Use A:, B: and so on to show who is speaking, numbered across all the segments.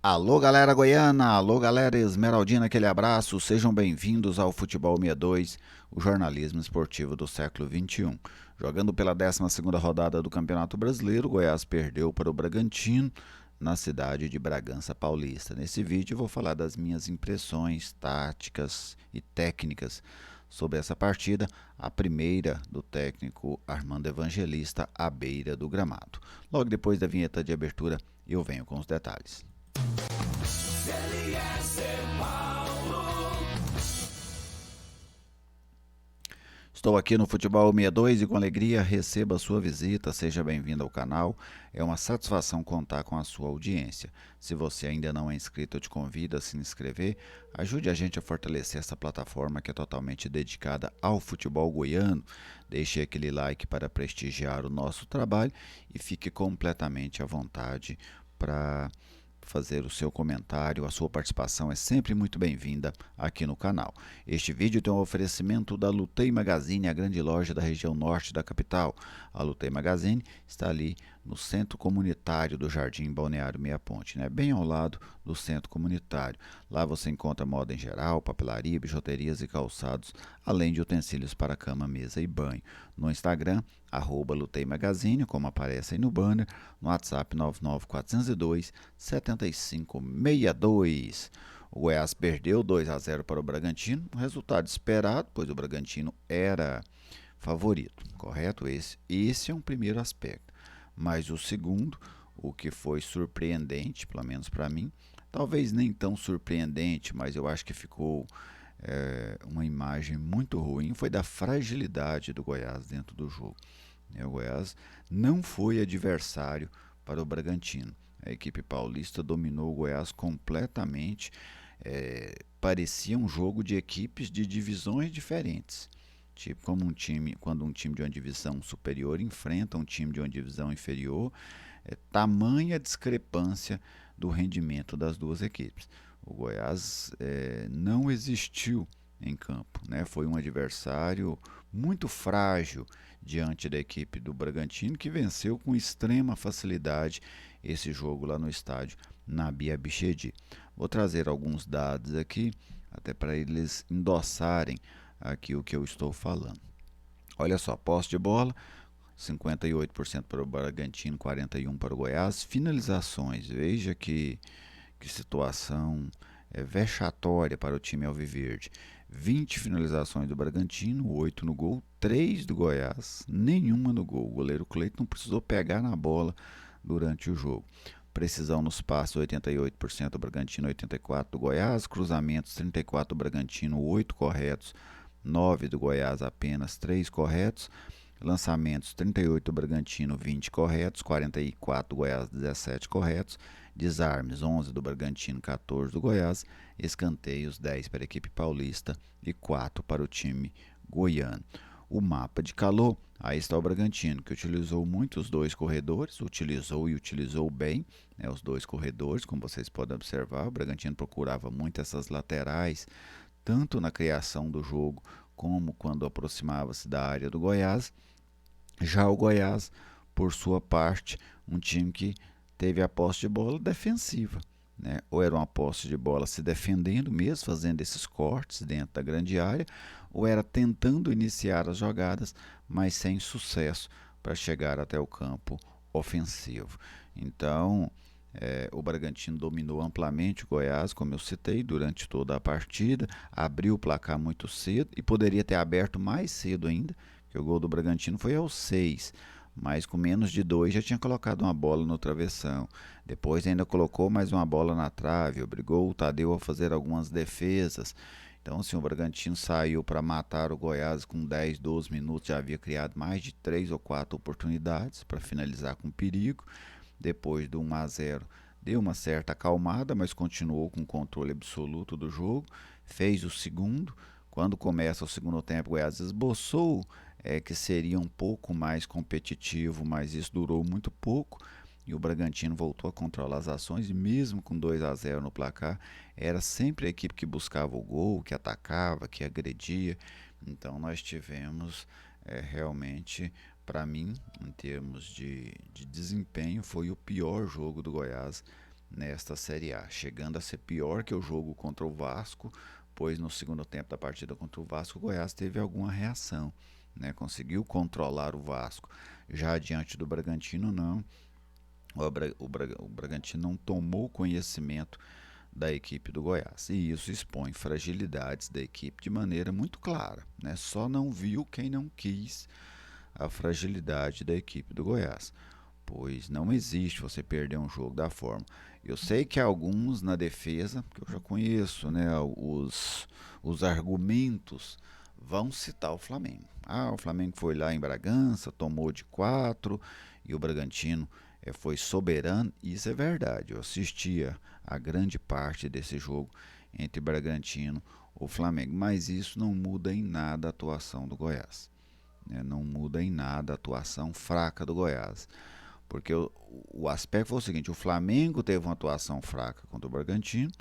A: Alô, galera goiana, alô, galera esmeraldina, aquele abraço, sejam bem-vindos ao Futebol 62, o jornalismo esportivo do século XXI. Jogando pela 12ª rodada do Campeonato Brasileiro, o Goiás perdeu para o Bragantino, na cidade de Bragança Paulista. Nesse vídeo eu vou falar das minhas impressões táticas e técnicas sobre essa partida, a primeira do técnico Armando Evangelista à beira do gramado. Logo depois da vinheta de abertura, eu venho com os detalhes. Estou aqui no Futebol 62 e com alegria recebo a sua visita. Seja bem-vindo ao canal. É uma satisfação contar com a sua audiência. Se você ainda não é inscrito, eu te convido a se inscrever. Ajude a gente a fortalecer essa plataforma que é totalmente dedicada ao futebol goiano. Deixe aquele like para prestigiar o nosso trabalho e fique completamente à vontade para fazer o seu comentário, a sua participação é sempre muito bem-vinda aqui no canal. Este vídeo tem um oferecimento da Lutei Magazine, a grande loja da região norte da capital. A Lutei Magazine está ali no centro comunitário do Jardim Balneário Meia Ponte, né? Bem ao lado do centro comunitário. Lá você encontra moda em geral, papelaria, bijuterias e calçados, além de utensílios para cama, mesa e banho. No Instagram, @Lutei Magazine, como aparece aí no banner, no WhatsApp 99402 7562. O Goiás perdeu 2-0 para o Bragantino, um resultado esperado, pois o Bragantino era favorito, correto? Esse é um primeiro aspecto. Mas o segundo, o que foi surpreendente, pelo menos para mim, talvez nem tão surpreendente, mas eu acho que ficou uma imagem muito ruim, foi da fragilidade do Goiás dentro do jogo. O Goiás não foi adversário para o Bragantino. A equipe paulista dominou o Goiás completamente. Parecia um jogo de equipes de divisões diferentes. Tipo, como quando um time de uma divisão superior enfrenta um time de uma divisão inferior, tamanha discrepância do rendimento das duas equipes. O Goiás não existiu em campo, né? Foi um adversário muito frágil diante da equipe do Bragantino, que venceu com extrema facilidade esse jogo lá no estádio Nabi Abichedi. Vou trazer alguns dados aqui, até para eles endossarem aqui o que eu estou falando. Olha só, posse de bola, 58% para o Bragantino, 41% para o Goiás. Finalizações, veja que situação vexatória para o time alviverde. 20 finalizações do Bragantino, 8 no gol, 3 do Goiás, nenhuma no gol. O goleiro Cleiton não precisou pegar na bola durante o jogo. Precisão nos passos, 88% do Bragantino, 84% do Goiás. Cruzamentos, 34% do Bragantino, 8 corretos, 9 do Goiás apenas, 3 corretos. Lançamentos, 38 do Bragantino, 20 corretos, 44 do Goiás, 17 corretos. Desarmes, 11 do Bragantino, 14 do Goiás. Escanteios, 10 para a equipe paulista e 4 para o time goiano. O mapa de calor, aí está o Bragantino, que utilizou muito os dois corredores, utilizou bem, né, os dois corredores, como vocês podem observar. O Bragantino procurava muito essas laterais, tanto na criação do jogo como quando aproximava-se da área do Goiás. Já o Goiás, por sua parte, um time que teve a posse de bola defensiva, né? Ou era uma posse de bola se defendendo mesmo, fazendo esses cortes dentro da grande área, ou era tentando iniciar as jogadas, mas sem sucesso para chegar até o campo ofensivo. Então, o Bragantino dominou amplamente o Goiás, como eu citei, durante toda a partida, abriu o placar muito cedo e poderia ter aberto mais cedo ainda, que o gol do Bragantino foi aos 6, mas com menos de 2 já tinha colocado uma bola no travessão. Depois ainda colocou mais uma bola na trave, obrigou o Tadeu a fazer algumas defesas. Então, assim, o Bragantino saiu para matar o Goiás com 10, 12 minutos, já havia criado mais de 3 ou 4 oportunidades para finalizar com perigo. Depois do 1-0, deu uma certa acalmada, mas continuou com o controle absoluto do jogo. Fez o segundo. Quando começa o segundo tempo, o Goiás esboçou que seria um pouco mais competitivo, mas isso durou muito pouco. E o Bragantino voltou a controlar as ações, e mesmo com 2-0 no placar, era sempre a equipe que buscava o gol, que atacava, que agredia. Então nós tivemos realmente, para mim, em termos de desempenho, foi o pior jogo do Goiás nesta Série A, chegando a ser pior que o jogo contra o Vasco, pois no segundo tempo da partida contra o Vasco, o Goiás teve alguma reação, né? Conseguiu controlar o Vasco. Já diante do Bragantino, não. O Bragantino não tomou conhecimento da equipe do Goiás. E isso expõe fragilidades da equipe de maneira muito clara, né? Só não viu quem não quis a fragilidade da equipe do Goiás, pois não existe você perder um jogo da forma. Eu sei que alguns na defesa, que eu já conheço, né, os argumentos vão citar o Flamengo. Ah, o Flamengo foi lá em Bragança, tomou de 4 e o Bragantino foi soberano. Isso é verdade. Eu assistia a grande parte desse jogo entre Bragantino e Flamengo, mas isso não muda em nada a atuação do Goiás, né? Não muda em nada a atuação fraca do Goiás. Porque o aspecto foi o seguinte: o Flamengo teve uma atuação fraca contra o Bragantino,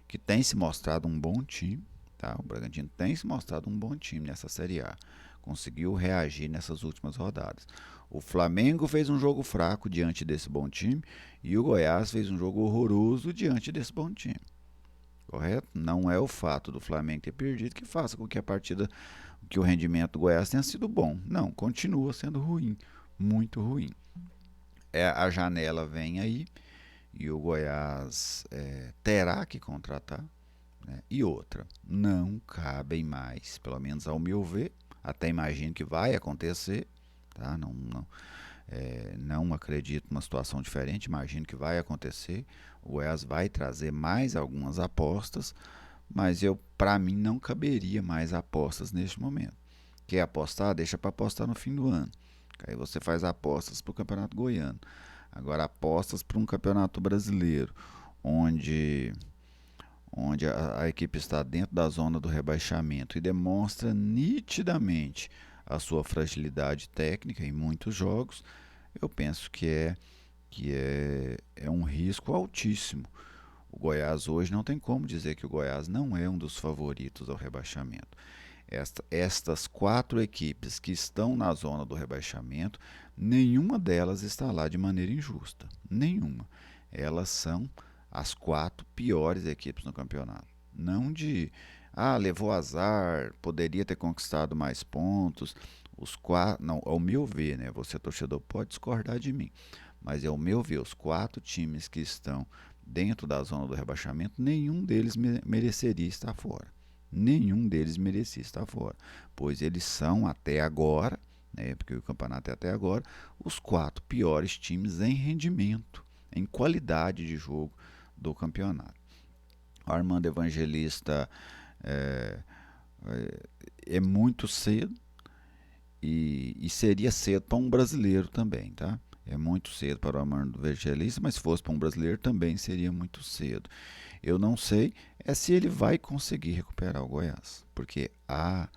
A: que tem se mostrado um bom time. Tá? O Bragantino tem se mostrado um bom time nessa Série A. Conseguiu reagir nessas últimas rodadas. O Flamengo fez um jogo fraco diante desse bom time e o Goiás fez um jogo horroroso diante desse bom time. Correto? Não é o fato do Flamengo ter perdido que faça com que a partida, que o rendimento do Goiás tenha sido bom. Não, continua sendo ruim, muito ruim. A janela vem aí e o Goiás terá que contratar, né? E outra, não cabem mais, pelo menos ao meu ver, até imagino que vai acontecer, tá? Não acredito numa situação diferente, imagino que vai acontecer. O Goiás vai trazer mais algumas apostas, mas para mim não caberia mais apostas neste momento. Quer apostar? Deixa para apostar no fim do ano. Aí você faz apostas para o Campeonato Goiano. Agora apostas para um Campeonato Brasileiro, onde a equipe está dentro da zona do rebaixamento e demonstra nitidamente a sua fragilidade técnica em muitos jogos, eu penso que é um risco altíssimo. O Goiás hoje não tem como dizer que o Goiás não é um dos favoritos ao rebaixamento. Estas 4 equipes que estão na zona do rebaixamento, nenhuma delas está lá de maneira injusta. Nenhuma. Elas são as 4 piores equipes no campeonato. Não de, levou azar, poderia ter conquistado mais pontos. Os 4, não, ao meu ver, né? Você torcedor pode discordar de mim, mas ao meu ver, os 4 times que estão dentro da zona do rebaixamento, nenhum deles mereceria estar fora. Nenhum deles merecia estar fora, pois eles são até agora, né, porque o campeonato é até agora, os 4 piores times em rendimento, em qualidade de jogo do campeonato. O Armando Evangelista é, é muito cedo e seria cedo para um brasileiro também, tá? É muito cedo para o Armando Evangelista, mas se fosse para um brasileiro também seria muito cedo. Eu não sei se ele vai conseguir recuperar o Goiás, porque a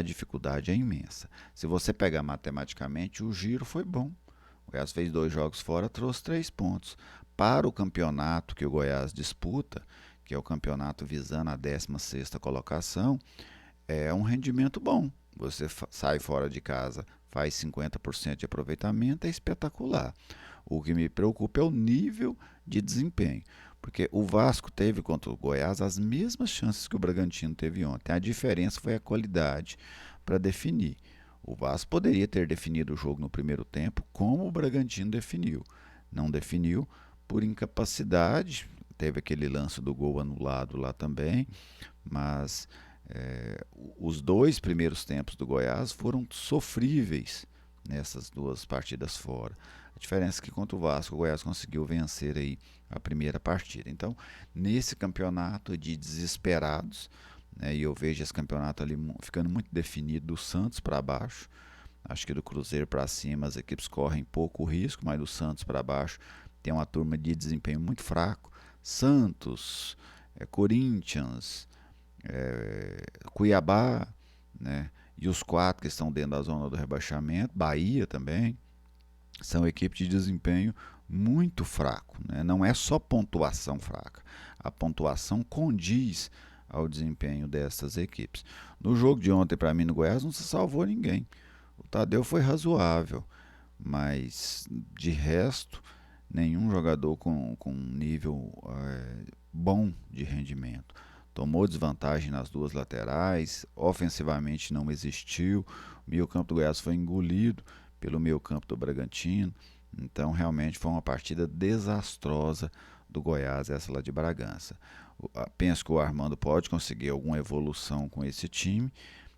A: dificuldade é imensa. Se você pegar matematicamente, o giro foi bom. O Goiás fez 2 jogos fora, trouxe 3 pontos. Para o campeonato que o Goiás disputa, que é o campeonato visando a 16ª colocação, é um rendimento bom. Você sai fora de casa, faz 50% de aproveitamento, é espetacular. O que me preocupa é o nível de desempenho, porque o Vasco teve contra o Goiás as mesmas chances que o Bragantino teve ontem. A diferença foi a qualidade para definir. O Vasco poderia ter definido o jogo no primeiro tempo, como o Bragantino definiu. Não definiu por incapacidade, teve aquele lance do gol anulado lá também, mas os 2 primeiros tempos do Goiás foram sofríveis nessas 2 partidas fora. A diferença é que contra o Vasco, o Goiás conseguiu vencer aí a primeira partida. Então, nesse campeonato de desesperados, né, e eu vejo esse campeonato ali ficando muito definido do Santos para baixo. Acho que do Cruzeiro para cima as equipes correm pouco risco, mas do Santos para baixo tem uma turma de desempenho muito fraco. Santos, Corinthians, Cuiabá, né? E os 4 que estão dentro da zona do rebaixamento, Bahia também, são equipes de desempenho muito fraco, né? Não é só pontuação fraca, a pontuação condiz ao desempenho dessas equipes. No jogo de ontem, para mim, no Goiás, não se salvou ninguém. O Tadeu foi razoável, mas de resto, nenhum jogador com um nível bom de rendimento. Tomou desvantagem nas duas laterais, ofensivamente não existiu, o meio-campo do Goiás foi engolido pelo meio-campo do Bragantino, então realmente foi uma partida desastrosa do Goiás, essa lá de Bragança. Penso que o Armando pode conseguir alguma evolução com esse time,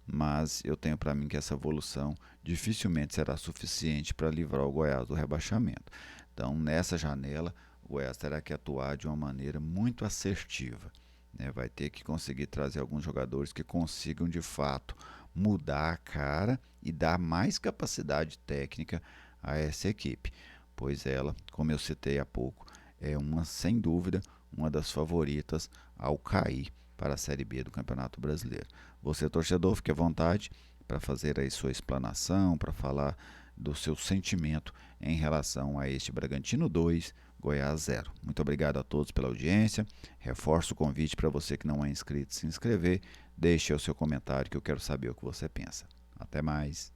A: mas eu tenho para mim que essa evolução dificilmente será suficiente para livrar o Goiás do rebaixamento. Então, nessa janela, o Goiás terá que atuar de uma maneira muito assertiva, né? Vai ter que conseguir trazer alguns jogadores que consigam de fato mudar a cara e dar mais capacidade técnica a essa equipe, pois ela, como eu citei há pouco, é sem dúvida, uma das favoritas ao cair para a Série B do Campeonato Brasileiro. Você, torcedor, fique à vontade para fazer aí sua explanação, para falar do seu sentimento em relação a este Bragantino 2, Goiás 0. Muito obrigado a todos pela audiência. Reforço o convite para você que não é inscrito se inscrever. Deixe o seu comentário que eu quero saber o que você pensa. Até mais.